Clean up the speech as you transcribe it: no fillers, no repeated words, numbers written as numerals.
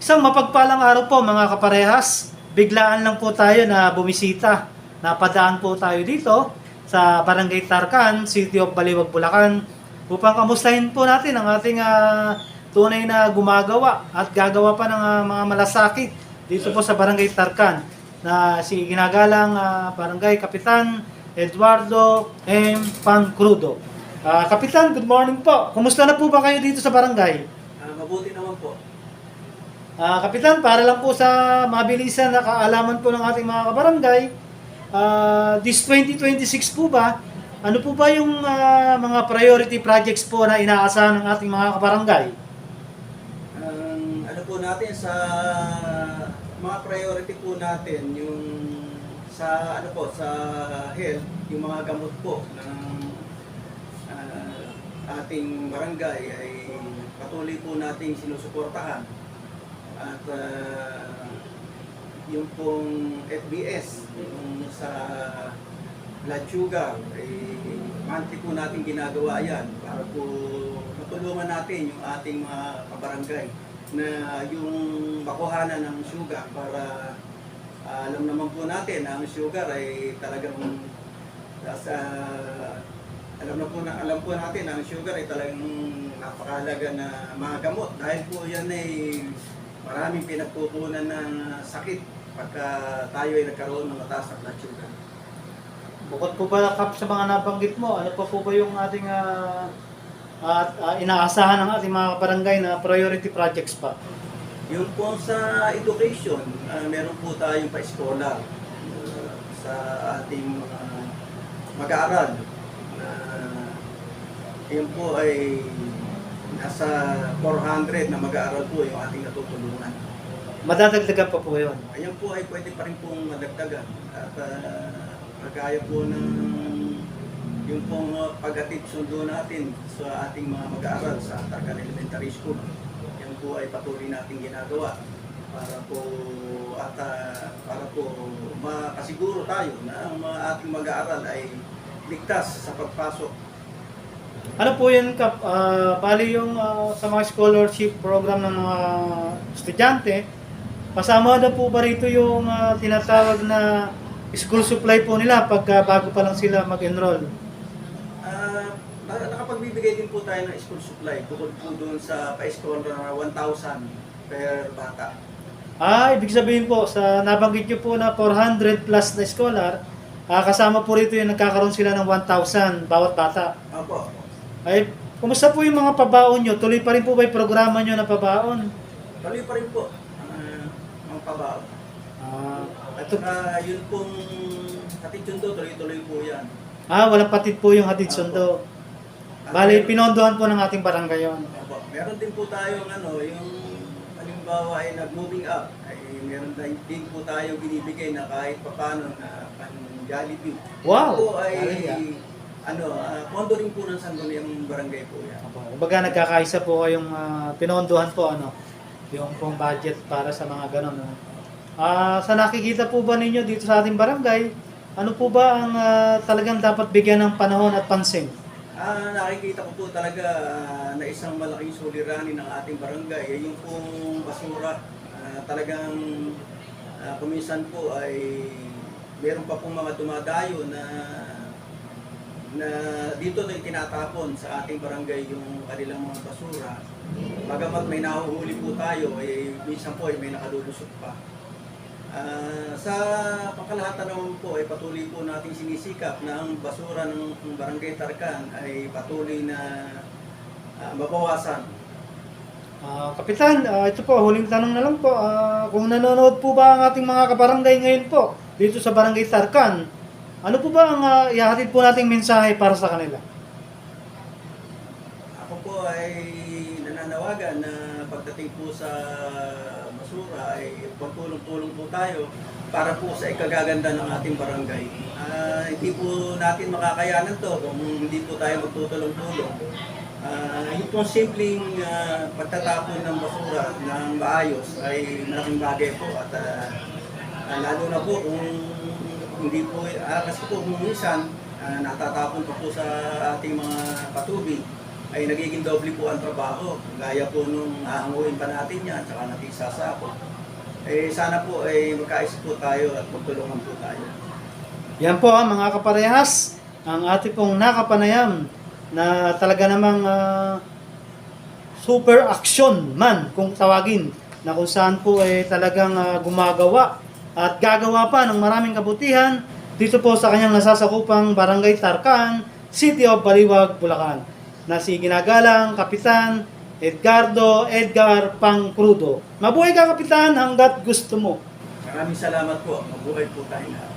Isang mapagpalang araw po mga kaparehas. Biglaan lang po tayo na bumisita. Napadaan po tayo dito sa Barangay Tarcan, City of Baliwag, Bulacan upang kamustahin po natin ang ating tunay na gumagawa at gagawa pa ng mga malasakit dito po sa Barangay Tarcan na si ginagalang Barangay Kapitan Eduardo M. Pancrudo. Kapitan, good morning po. Kumusta na po ba kayo dito sa barangay? Mabuti naman po. Kapitan, para lang po sa mabilisan na kaalaman po ng ating mga kabarangay, this 2026 po ba, ano po ba yung mga priority projects po na inaasahan ng ating mga kabarangay? Ano po natin sa mga priority po natin yung sa ano po sa health, yung mga gamot po ng ating barangay ay patuloy po nating sinusuportahan. At yung pong FBS, yung sa blood sugar, ay monthly po natin ginagawa yan para po matulungan natin yung ating mga kabarangay na yung makuhanan ng sugar para alam naman po natin na ang sugar ay talagang alam po natin na ang sugar ay talagang napakahalaga na mga gamot dahil po yan ay maraming pinagkukunan ng sakit pagka tayo ay nagkaroon ng mataas na blood sugar. Bukod po ba Kap sa mga nabanggit mo, ano pa po ba yung ating inaasahan ng ating mga barangay na priority projects pa? Yung po sa education, meron po tayong pa-scholar sa ating mga mag-aaral. Yun po ay nasa 400 na mag-aaral po yung ating natutulungan. Madadagdagan pa po yun? Ayan po ay pwede pa rin pong madagdagan. At kagaya po ng yung pong pag-atid sundo natin sa ating mga mag-aaral sa Tarcan Elementary School. Yan po ay patuloy nating ginagawa para po makasiguro tayo na ang mga ating mag-aaral ay ligtas sa pagpasok. Ano po yan, Kap? Bali yung sa mga scholarship program ng mga estudyante, kasama na po ba rito yung tinatawag na school supply po nila pagka bago pa lang sila mag-enroll? Nakapagbibigay din po tayo ng school supply bukod po doon sa pa-scholar na 1,000 per bata. Ibig sabihin po, sa nabanggit nyo po na 400 plus na scholar, kasama po rito yung nagkakaroon sila ng 1,000 bawat bata. Opo. Ay, kumusta po yung mga pabaon nyo? Tuloy pa rin po ba yung programa nyo na pabaon? Tuloy pa rin po ang pabaon. Ito, Yun pong hatid sundo, tuloy-tuloy po yan. walang patid po yung hatid sundo. Bali, pinondohan po ng ating barangay yun. Opo. Meron din po tayong yung halimbawa ay nag-moving up, ay meron din po tayo binibigay na kahit papano na pan-Jollibee. Wow! Po ay Talaga. pondo rin po ng sangguniang barangay po yan. Kumbaga nagkakaisa po kayong pinondohan po yung pong budget para sa mga ganon. Sa nakikita po ba ninyo dito sa ating barangay, ano po ba ang talagang dapat bigyan ng panahon at pansin? Nakikita ko po talaga na isang malaking suliranin ng ating barangay ay yung pong basura. Talagang kuminsan po ay meron pa pong mga dumadayo na dito na tinatapon sa ating barangay yung kanilang mga basura. Bagamat may nahuhuli po tayo, minsan po ay may nakalulusot pa. Sa pangkalahatan naman po ay patuloy po nating sinisikap na ang basura ng Barangay Tarcan ay patuloy na mabawasan. Kapitan, ito po, huling tanong na lang po. Kung nanonood po ba ang ating mga kabarangay ngayon po dito sa Barangay Tarcan, ano po ba ang ihahatid po nating mensahe para sa kanila? Ako po ay nananawagan na pagdating po sa basura ay pagtulong-tulong po tayo para po sa ikagaganda ng ating barangay. Hindi po natin makakayanan to kung hindi po tayo magtutulong-tulong. Yung pong simpleng pagtatapon ng basura ng maayos ay malaking bagay po at lalo na po kung hindi po, kasi po kung minsan natatapon pa po sa ating mga patubig ay nagiging doble po ang trabaho. Gaya po nung aanguin pa natin yan, tsaka natisasako. Eh sana po ay magkaisip po tayo at magtulungan po tayo. Yan po mga kaparehas, ang ating pong nakapanayam na talaga namang super action man kung tawagin, na kung saan po ay talagang gumagawa at gagawa pa ng maraming kabutihan dito po sa kanyang nasasakupang Barangay Tarcan, City of Baliwag, Bulacan, na si ginagalang Kapitan Edgar Pangcrudo. Mabuhay ka, Kapitan, hanggat gusto mo. Maraming salamat po. Mabuhay po tayo lahat.